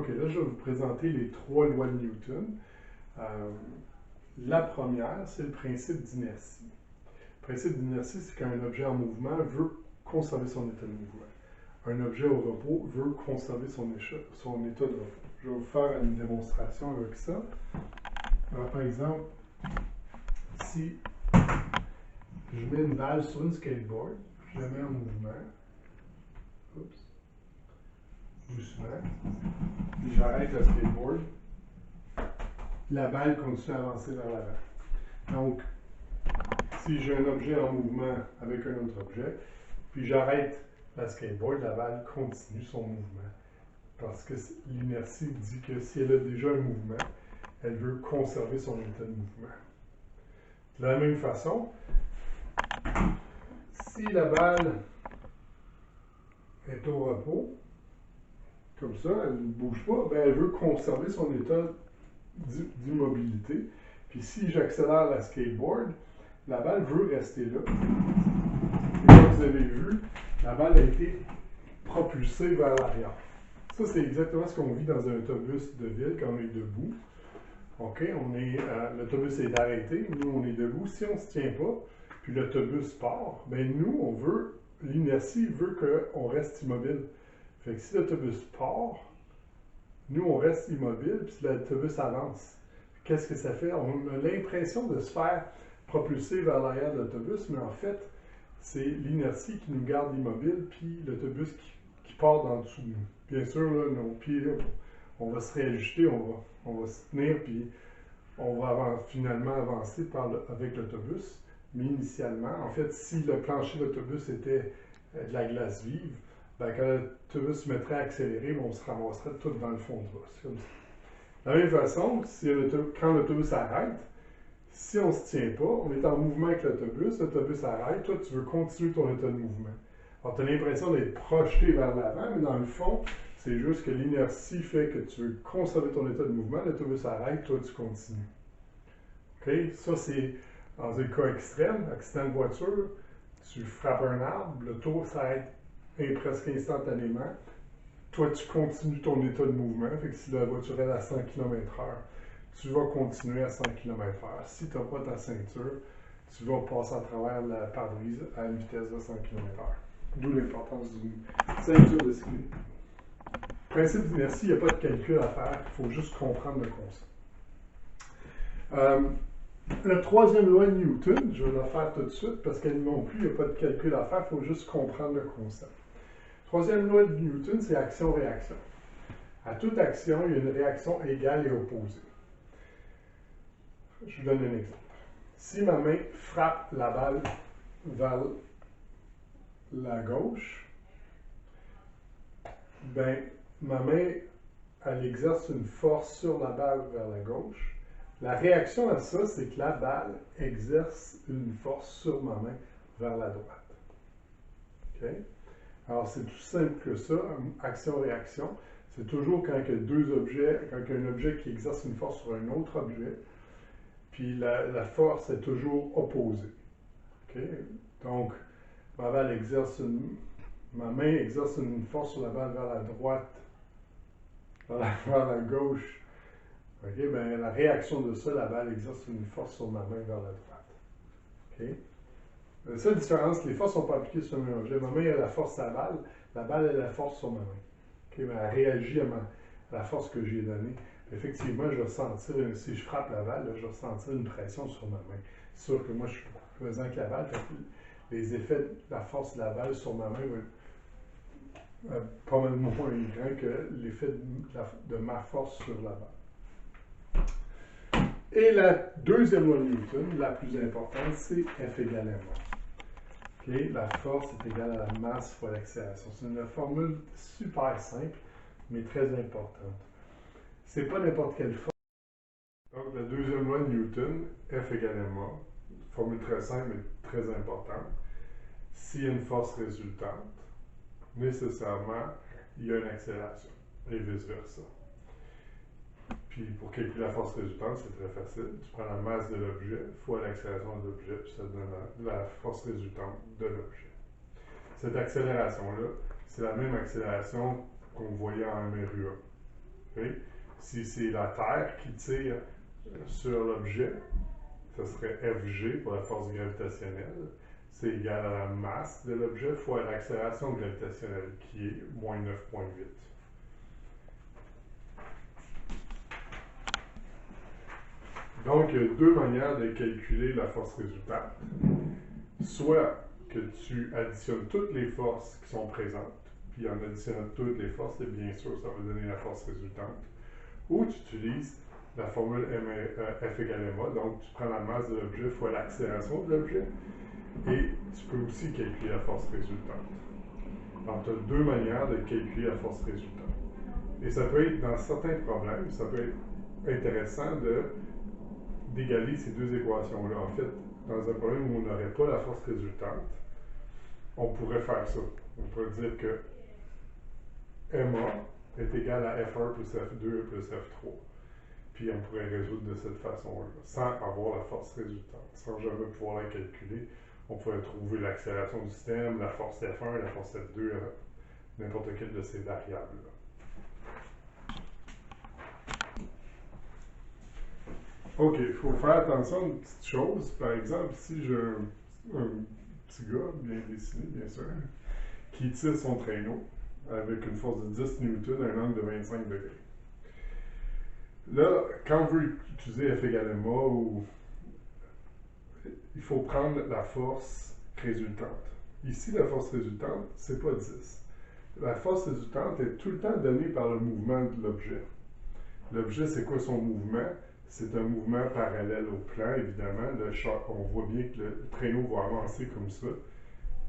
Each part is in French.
OK, là, je vais vous présenter les trois lois de Newton. La première, c'est le principe d'inertie. Le principe d'inertie, c'est qu'un objet en mouvement veut conserver son état de mouvement. Un objet au repos veut conserver son état de repos. Je vais vous faire une démonstration avec ça. Alors, par exemple, si je mets une balle sur une skateboard, je la mets en mouvement, oups, doucement, puis j'arrête le skateboard, la balle continue à avancer vers l'avant. Donc, si j'ai un objet en mouvement avec un autre objet, puis j'arrête la skateboard, la balle continue son mouvement. Parce que l'inertie dit que si elle a déjà un mouvement, elle veut conserver son état de mouvement. De la même façon, si la balle est au repos, comme ça, elle ne bouge pas, bien, elle veut conserver son état d'immobilité. Puis si j'accélère la skateboard, la balle veut rester là. Et comme vous avez vu, la balle a été propulsée vers l'arrière. Ça, c'est exactement ce qu'on vit dans un autobus de ville quand on est debout. OK, l'autobus est arrêté, nous on est debout. Si on ne se tient pas, puis l'autobus part, bien nous, l'inertie veut qu'on reste immobile. Fait que si l'autobus part, nous on reste immobile, puis l'autobus avance. Qu'est-ce que ça fait? On a l'impression de se faire propulser vers l'arrière de l'autobus, mais en fait, c'est l'inertie qui nous garde immobile, puis l'autobus qui part d'en dessous de nous. Bien sûr, là, nos pieds, là, on va se réajuster, on va se tenir, puis on va finalement avancer avec l'autobus. Mais initialement, en fait, si le plancher de l'autobus était de la glace vive, ben, quand l'autobus se mettrait à accélérer, on se ramasserait tout dans le fond du bas. C'est comme ça. De la même façon, quand l'autobus arrête, si on ne se tient pas, on est en mouvement avec l'autobus arrête, toi tu veux continuer ton état de mouvement. Alors tu as l'impression d'être projeté vers l'avant, mais dans le fond, c'est juste que l'inertie fait que tu veux conserver ton état de mouvement, l'autobus arrête, toi tu continues. OK? Ça c'est dans un cas extrême, accident de voiture, tu frappes un arbre, l'auto s'arrête presque instantanément. Toi, tu continues ton état de mouvement. Fait que si la voiture est à 100 km/h, tu vas continuer à 100 km/h. Si tu n'as pas ta ceinture, tu vas passer à travers la pare-brise à une vitesse de 100 km/h. D'où l'importance d'une ceinture de sécurité. Principe d'inertie, il n'y a pas de calcul à faire. Il faut juste comprendre le concept. La troisième loi de Newton, je vais la faire tout de suite parce qu'elle non plus, il n'y a pas de calcul à faire. Il faut juste comprendre le concept. Troisième loi de Newton, c'est action-réaction. À toute action, il y a une réaction égale et opposée. Je vous donne un exemple. Si ma main frappe la balle vers la gauche, ben, ma main, elle exerce une force sur la balle vers la gauche. La réaction à ça, c'est que la balle exerce une force sur ma main vers la droite. OK? Alors, c'est tout simple que ça, action-réaction. C'est toujours quand il y a deux objets, quand il y a un objet qui exerce une force sur un autre objet, puis la force est toujours opposée. Okay? Donc, ma main exerce une force sur la balle vers la droite, vers la gauche. Okay? Ben, la réaction de ça, la balle exerce une force sur ma main vers la droite. Okay? La seule différence, les forces ne sont pas appliquées sur le même objet. Ma main a la force à la balle a la force sur ma main. Okay? Mais elle réagit à la force que j'ai donnée. Effectivement, je vais ressentir, si je frappe la balle, là, je vais ressentir une pression sur ma main. C'est sûr que moi, je suis beaucoup plus pesant que la balle. Les effets de la force de la balle sur ma main vont être pas mal moins grand que l'effet de ma force sur la balle. Et la deuxième loi de Newton, la plus importante, c'est F égale ma. Okay? La force est égale à la masse fois l'accélération. C'est une formule super simple, mais très importante. C'est pas n'importe quelle force. Donc, la deuxième loi de Newton, F égale ma, formule très simple mais très importante. S'il y a une force résultante, nécessairement, il y a une accélération, et vice-versa. Puis, pour calculer la force résultante, c'est très facile. Tu prends la masse de l'objet fois l'accélération de l'objet, puis ça te donne la force résultante de l'objet. Cette accélération-là, c'est la même accélération qu'on voyait en MRUA. Okay? Si c'est la Terre qui tire sur l'objet, ce serait Fg pour la force gravitationnelle. C'est égal à la masse de l'objet fois l'accélération gravitationnelle, qui est moins 9,8. Donc, il y a deux manières de calculer la force résultante. Soit que tu additionnes toutes les forces qui sont présentes, puis en additionnant toutes les forces, et bien sûr, ça va donner la force résultante. Ou tu utilises la formule F égale ma, donc tu prends la masse de l'objet fois l'accélération de l'objet, et tu peux aussi calculer la force résultante. Donc, tu as deux manières de calculer la force résultante. Et ça peut être, dans certains problèmes, ça peut être intéressant d'égaler ces deux équations-là. En fait, dans un problème où on n'aurait pas la force résultante, on pourrait faire ça. On pourrait dire que MA est égal à F1 plus F2 plus F3. Puis on pourrait résoudre de cette façon-là, sans avoir la force résultante, sans jamais pouvoir la calculer. On pourrait trouver l'accélération du système, la force F1, la force F2, n'importe quelle de ces variables-là. OK, il faut faire attention à une petite chose. Par exemple, si j'ai un petit gars, bien dessiné, bien sûr, qui tire son traîneau avec une force de 10 newtons à un angle de 25 degrés. Là, quand on veut utiliser F égale ma, il faut prendre la force résultante. Ici, la force résultante, c'est pas 10. La force résultante est tout le temps donnée par le mouvement de l'objet. L'objet, c'est quoi son mouvement? C'est un mouvement parallèle au plan, évidemment. On voit bien que le traîneau va avancer comme ça,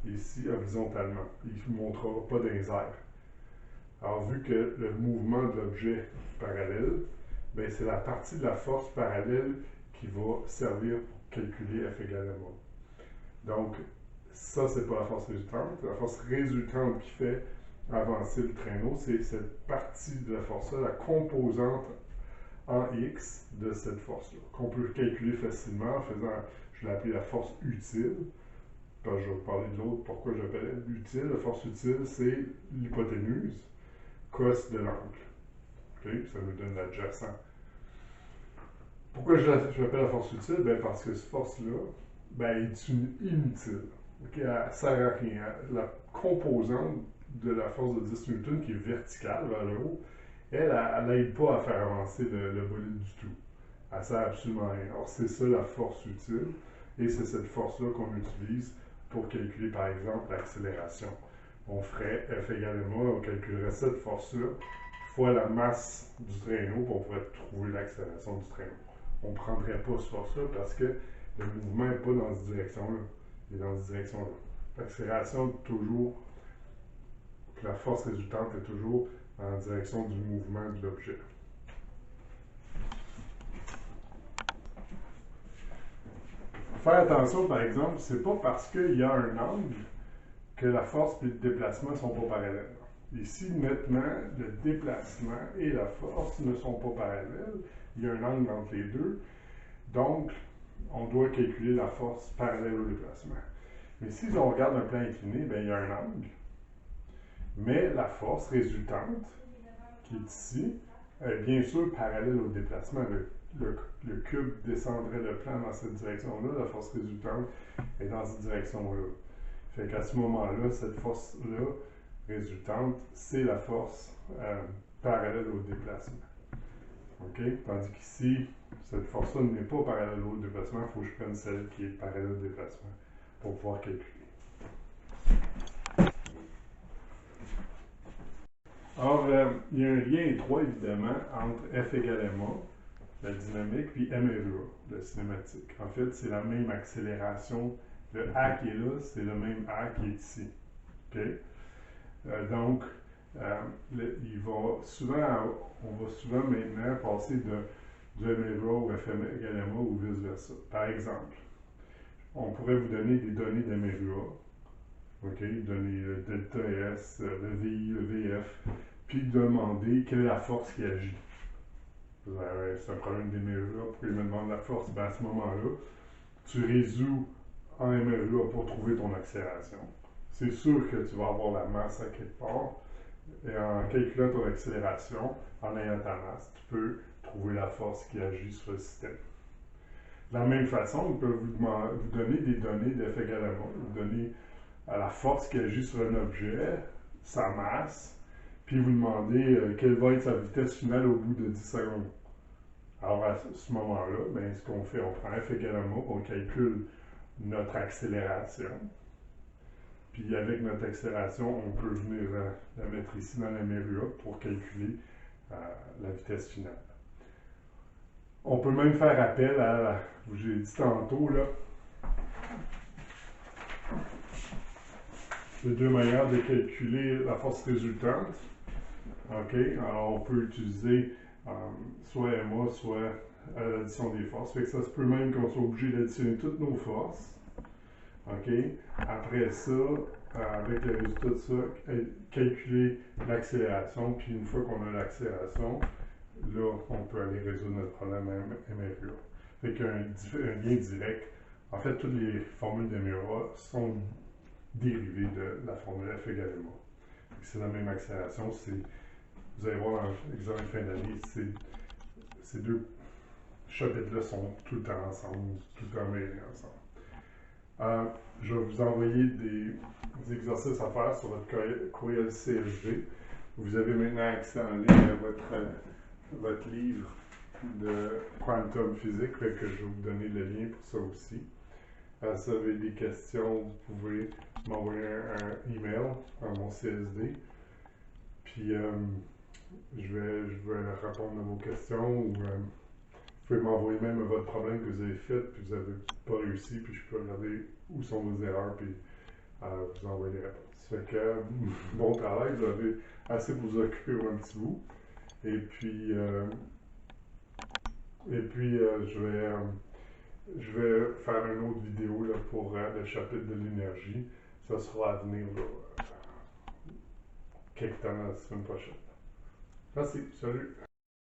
ici, horizontalement. Il ne montrera pas dans les airs. Alors, vu que le mouvement de l'objet est parallèle, ben, c'est la partie de la force parallèle qui va servir pour calculer F égale à ma. Donc, ça, c'est pas la force résultante. La force résultante qui fait avancer le traîneau, c'est cette partie de la force-là, la composante en X de cette force-là, qu'on peut calculer facilement en faisant, je l'ai appelé la force utile. Parce que je vais vous parler de l'autre, pourquoi j'appelle l'utile. La force utile, c'est l'hypoténuse, cos de l'angle. Okay? Ça nous donne l'adjacent. Pourquoi je l'appelle la force utile? Ben parce que cette force-là, ben, est inutile. Okay? Elle ne sert à rien. La composante de la force de 10 newtons qui est verticale vers le haut, elle n'aide pas à faire avancer le bolide du tout. Elle ne sert absolument à rien. Alors, c'est ça la force utile, et c'est cette force-là qu'on utilise pour calculer, par exemple, l'accélération. On ferait F égale à ma, on calculerait cette force-là fois la masse du traîneau, pour on pourrait trouver l'accélération du traîneau. On ne prendrait pas cette force-là parce que le mouvement n'est pas dans cette direction-là. Il est dans cette direction-là. L'accélération est toujours, la force résultante est toujours en direction du mouvement de l'objet. Faire attention, par exemple, c'est pas parce qu'il y a un angle que la force et le déplacement ne sont pas parallèles. Ici, nettement, le déplacement et la force ne sont pas parallèles. Il y a un angle entre les deux. Donc, on doit calculer la force parallèle au déplacement. Mais si on regarde un plan incliné, bien, il y a un angle. Mais la force résultante, qui est ici, est bien sûr parallèle au déplacement. Le cube descendrait le plan dans cette direction-là. La force résultante est dans cette direction-là. Fait qu'à ce moment-là, cette force-là résultante, c'est la force parallèle au déplacement. Okay? Tandis qu'ici, cette force-là n'est pas parallèle au déplacement, il faut que je prenne celle qui est parallèle au déplacement pour pouvoir calculer. Alors, il y a un lien étroit, évidemment, entre F égale ma, la dynamique, puis MRUA, la cinématique. En fait, c'est la même accélération. Le A qui est là, c'est le même A qui est ici. Okay? Donc, on va souvent maintenant passer du MRUA au FM égale ma ou vice-versa. Par exemple, on pourrait vous donner des données d'MRUA, donner le delta S, le VI, le VF, puis demander quelle est la force qui agit. C'est un problème d'MRUA, pourquoi il me demande la force? Ben, à ce moment-là, tu résous en MRUA pour trouver ton accélération. C'est sûr que tu vas avoir la masse à quelque part, Et en calculant ton accélération, en ayant ta masse, tu peux trouver la force qui agit sur le système. De la même façon, on peut vous donner des données d'effet Galamon, vous donner la force qui agit sur un objet, sa masse, puis vous demander quelle va être sa vitesse finale au bout de 10 secondes. Alors à ce moment-là, ben, ce qu'on fait, on prend F égale à mot, on calcule notre accélération. Puis avec notre accélération, on peut venir la mettre ici dans la mérua pour calculer la vitesse finale. On peut même faire appel à, j'ai dit tantôt, là, les deux manières de calculer la force résultante. OK? Alors, on peut utiliser soit MA, soit l'addition des forces. Fait que ça se peut même qu'on soit obligé d'additionner toutes nos forces. OK? Après ça, avec le résultat de ça, calculer l'accélération. Puis une fois qu'on a l'accélération, là, on peut aller résoudre notre problème MRUA. Fait qu'un lien direct. En fait, toutes les formules d'MRUA sont dérivées de la formule F égale MA. C'est la même accélération. Vous allez voir dans l'examen de fin d'année, ces deux chapitres-là sont tout le temps ensemble, tout le temps mêlés ensemble. Je vais vous envoyer des exercices à faire sur votre courriel CSV. Vous avez maintenant accès en ligne à votre livre de Quantum Physique, fait que je vais vous donner le lien pour ça aussi. Si vous avez des questions, vous pouvez m'envoyer un email à mon CSD. Puis je vais répondre à vos questions ou vous pouvez m'envoyer même votre problème que vous avez fait puis vous n'avez pas réussi, puis je peux regarder où sont vos erreurs puis vous envoyer les réponses. Fait que bon travail, vous avez assez pour vous occuper un petit bout. Et puis je vais faire une autre vidéo là, pour le chapitre de l'énergie. Ça sera à venir là, quelque temps la semaine prochaine. Merci, salut!